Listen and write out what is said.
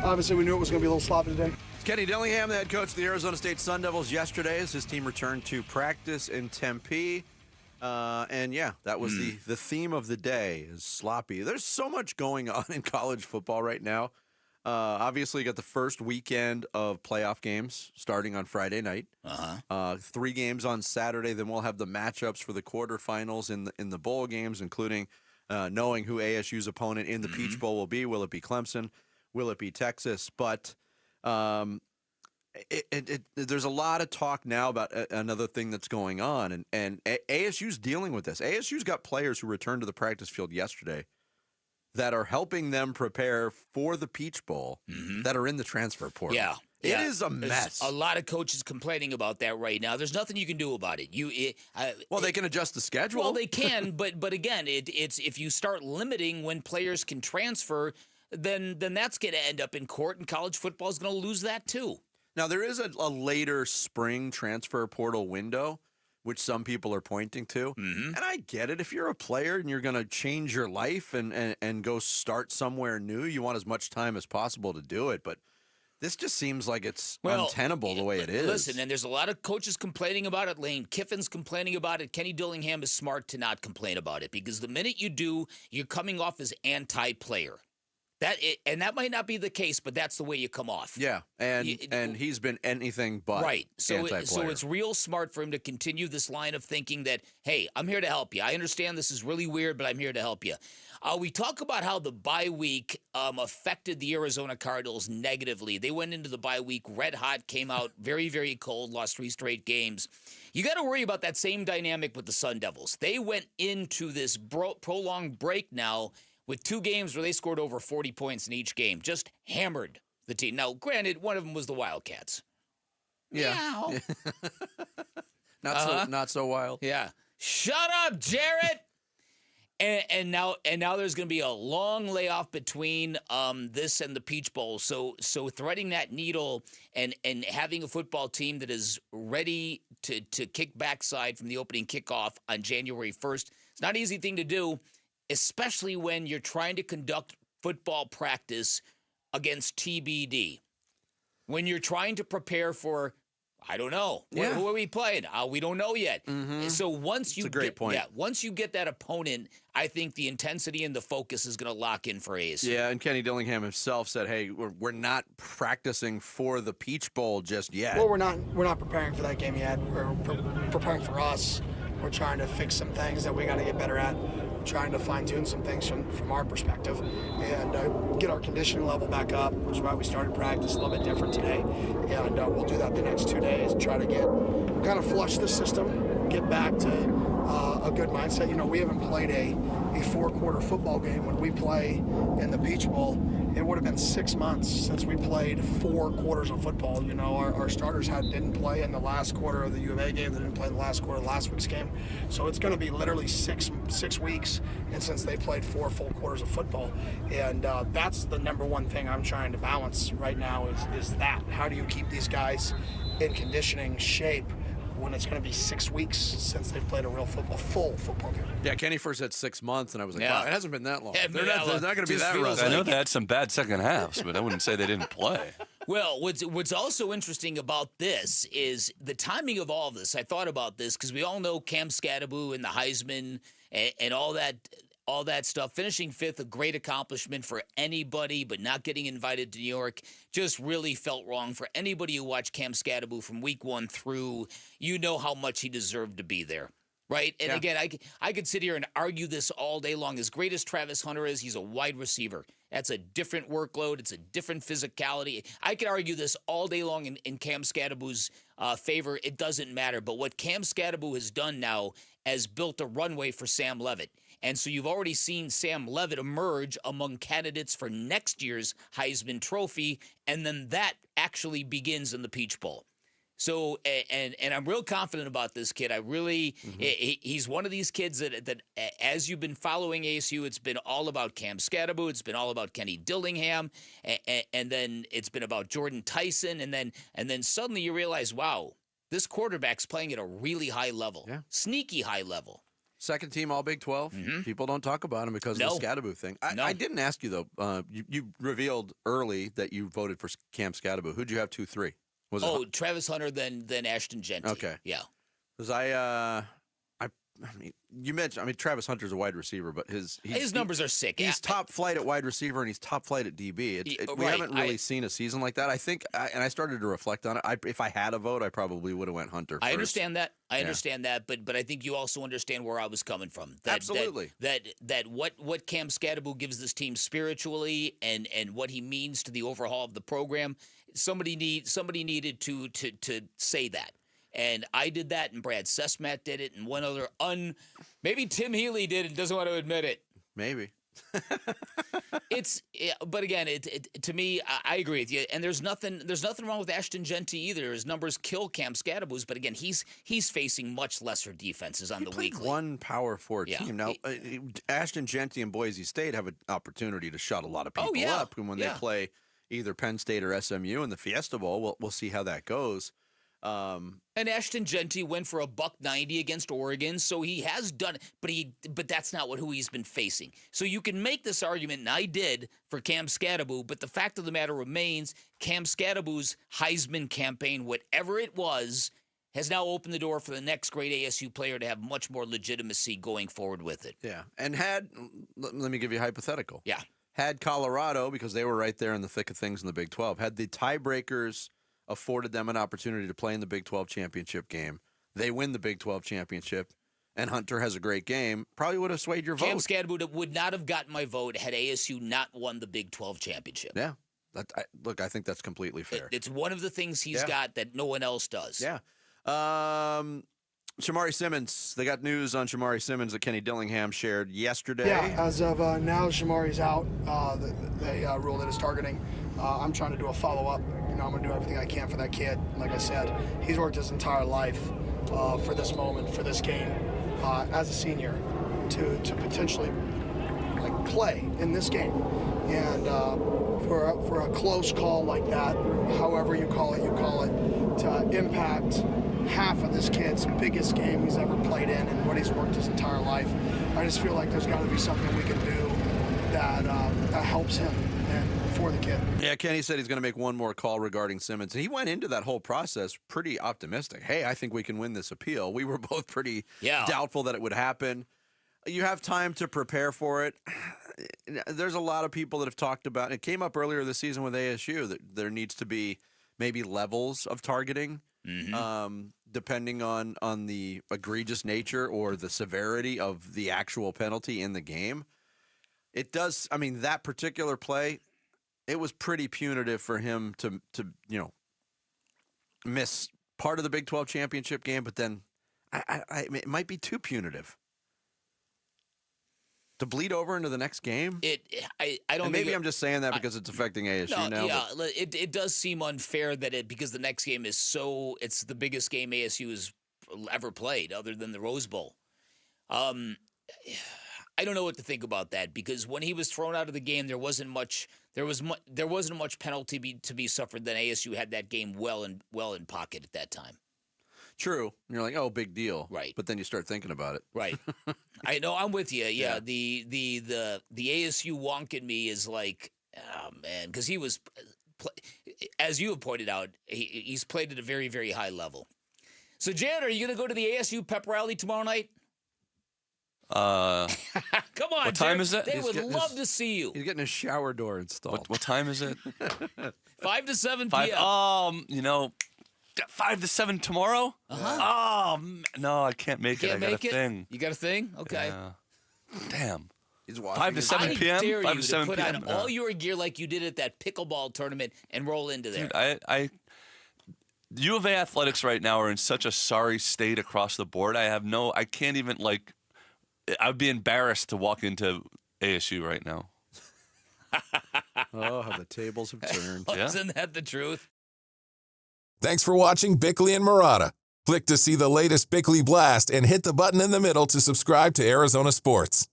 obviously we knew it was going to be a little sloppy today. Kenny Dillingham, the head coach of the Arizona State Sun Devils, yesterday as his team returned to practice in Tempe. And yeah, that was the theme of the day, is sloppy. There's so much going on in college football right now. Obviously, you got the first weekend of playoff games starting on Friday night. 3 games on Saturday. Then we'll have the matchups for the quarterfinals in the bowl games, including knowing who ASU's opponent in the Peach Bowl will be. Will it be Clemson? Will it be Texas? But there's a lot of talk now about another thing that's going on, and ASU's dealing with this. ASU's got players who returned to the practice field yesterday that are helping them prepare for the Peach Bowl that are in the transfer portal. Yeah. It is a mess. There's a lot of coaches complaining about that right now. There's nothing you can do about it. They can adjust the schedule. Well, they can, but again, it's if you start limiting when players can transfer, then that's going to end up in court, and college football is going to lose that too. Now, there is a later spring transfer portal window, which some people are pointing to. And I get it. If you're a player and you're going to change your life and go start somewhere new, you want as much time as possible to do it. But this just seems like it's untenable the way it is. Listen, and there's a lot of coaches complaining about it. Lane Kiffin's complaining about it. Kenny Dillingham is smart to not complain about it, because the minute you do, you're coming off as anti-player. And that might not be the case, but that's the way you come off. Yeah, and he's been anything but anti-player. So it's real smart for him to continue this line of thinking that, hey, I'm here to help you. I understand this is really weird, but I'm here to help you. We talk about how the bye week affected the Arizona Cardinals negatively. They went into the bye week red hot, came out very, very cold, lost 3 straight games. You got to worry about that same dynamic with the Sun Devils. They went into this prolonged break now with 2 games where they scored over 40 points in each game, just hammered the team. Now, granted, one of them was the Wildcats. Yeah. Not so wild. Yeah. Shut up, Jarrett! And now there's going to be a long layoff between this and the Peach Bowl. So threading that needle and having a football team that is ready to kick backside from the opening kickoff on January 1st, it's not an easy thing to do, especially when you're trying to conduct football practice against TBD. When you're trying to prepare for, I don't know, who are we playing? We don't know yet. So once you once you get that opponent, I think the intensity and the focus is going to lock in for ASU. Yeah, and Kenny Dillingham himself said, "Hey, we're not practicing for the Peach Bowl just yet." Well, we're not preparing for that game yet. We're preparing for us. We're trying to fix some things that we got to get better at. We're trying to fine-tune some things from our perspective and get our conditioning level back up, which is why we started practice a little bit different today. And we'll do that the next 2 days and try to kind of flush the system, get back to a good mindset. You know, we haven't played a 4-quarter football game. When we play in the Peach Bowl, it would have been 6 months since we played 4 quarters of football. You know, our starters didn't play in the last quarter of the U of A game. They didn't play in the last quarter of last week's game. So it's going to be literally six weeks, and since they played 4 full quarters of football. And that's the number one thing I'm trying to balance right now is that. How do you keep these guys in conditioning shape when it's going to be 6 weeks since they've played a real full football game? Yeah, Kenny first said 6 months, and I was like, wow, it hasn't been that long. They're not going to be that rough. I know they had some bad second halves, but I wouldn't say they didn't play. Well, what's also interesting about this is the timing of all this. I thought about this because we all know Cam Scadaboo and the Heisman and all that stuff. Finishing 5th, a great accomplishment for anybody, but not getting invited to New York just really felt wrong for anybody who watched Cam Scadaboo from week 1 through. You know how much he deserved to be there. Right? And again, I could sit here and argue this all day long. As great as Travis Hunter is, he's a wide receiver. That's a different workload. It's a different physicality. I could argue this all day long in Cam Scadaboo's favor. It doesn't matter. But what Cam Scadaboo has done now has built a runway for Sam Levitt. And so you've already seen Sam Levitt emerge among candidates for next year's Heisman Trophy, and then that actually begins in the Peach Bowl. So, and I'm real confident about this kid. I really, he's one of these kids that as you've been following ASU, it's been all about Cam Scadaboo. It's been all about Kenny Dillingham. And then it's been about Jordan Tyson. And then suddenly you realize, wow, this quarterback's playing at a really high level, sneaky high level. Second team All Big 12. People don't talk about him because of the Scadaboo thing. I didn't ask you, though. You revealed early that you voted for Cam Scadaboo. Who'd you have 2-3? Was it Travis Hunter, then Ashton Genty. Okay. Yeah. Because I mean, you mentioned, Travis Hunter's a wide receiver, but his numbers are sick. He's top flight at wide receiver, and he's top flight at DB. We haven't really seen a season like that. I think, and I started to reflect on it. If I had a vote, I probably would have went Hunter first. I understand that. But I think you also understand where I was coming from. Absolutely. That what Cam Scadaboo gives this team spiritually and what he means to the overhaul of the program, somebody needed to say that. And I did that, and Brad Sesmat did it, and one other maybe Tim Healy did it, doesn't want to admit it. Maybe. But again, to me, I agree with you. And there's nothing wrong with Ashton Genty either. His numbers kill Cam Scadaboo's, but again, he's facing much lesser defenses on the weekly. One Power 4 team. Now, Ashton Genty and Boise State have an opportunity to shut a lot of people up, and when they play either Penn State or SMU in the Fiesta Bowl, we'll see how that goes. And Ashton Genty went for $190 against Oregon, so he has done it, but that's not who he's been facing. So you can make this argument, and I did, for Cam Scadaboo, but the fact of the matter remains, Cam Scadaboo's Heisman campaign, whatever it was, has now opened the door for the next great ASU player to have much more legitimacy going forward with it. Yeah, and let me give you a hypothetical. Yeah. Had Colorado, because they were right there in the thick of things in the Big 12, had the tiebreakers afforded them an opportunity to play in the Big 12 championship game, they win the Big 12 championship, and Hunter has a great game, probably would have swayed your vote. Cam Scadaboo would not have gotten my vote had ASU not won the Big 12 championship. Yeah. I think that's completely fair. It's one of the things he's got that no one else does. Yeah. Shamari Simmons, they got news on Shamari Simmons that Kenny Dillingham shared yesterday. Yeah, as of now, Shamari's out. They ruled it as targeting. I'm trying to do a follow-up. I'm going to do everything I can for that kid. Like I said, he's worked his entire life for this moment, for this game, as a senior, to potentially play in this game. And for a close call like that, however you call it, to impact half of this kid's biggest game he's ever played in and what he's worked his entire life, I just feel like there's got to be something we can do that helps him and for the kid. Yeah, Kenny said he's going to make one more call regarding Simmons. And he went into that whole process pretty optimistic. Hey, I think we can win this appeal. We were both pretty doubtful that it would happen. You have time to prepare for it. There's a lot of people that have talked about, it came up earlier this season with ASU, that there needs to be maybe levels of targeting, depending on the egregious nature or the severity of the actual penalty in the game. It does, that particular play, it was pretty punitive for him to miss part of the Big 12 championship game, but then it might be too punitive. To bleed over into the next game? I don't. Maybe I'm just saying that because it's affecting ASU now. Yeah, it does seem unfair that because the next game is it's the biggest game ASU has ever played, other than the Rose Bowl. I don't know what to think about that, because when he was thrown out of the game, there wasn't much penalty to be suffered. Then ASU had that game well in pocket at that time. True. You're like, oh, big deal. Right. But then you start thinking about it. Right. I know. I'm with you. Yeah. The ASU wonk in me is like, oh man, because he was, as you have pointed out, he's played at a very, very high level. So, Jan, are you going to go to the ASU pep rally tomorrow night? Come on, what time is it? They would love to see you. He's getting his shower door installed. What time is it? 5 to 7 p.m. 5 to 7 tomorrow? Uh-huh. Oh, no, I can't make it. I got a thing. You got a thing? Okay. Yeah. Damn. He's watching 5 to 7 p.m.? I dare 5 you to 7 put p.m.? on all your gear like you did at that pickleball tournament and roll into there. Dude, U of A athletics right now are in such a sorry state across the board. I can't even, I would be embarrassed to walk into ASU right now. Oh, how the tables have turned. Isn't that the truth? Thanks for watching Bickley and Marotta. Click to see the latest Bickley Blast and hit the button in the middle to subscribe to Arizona Sports.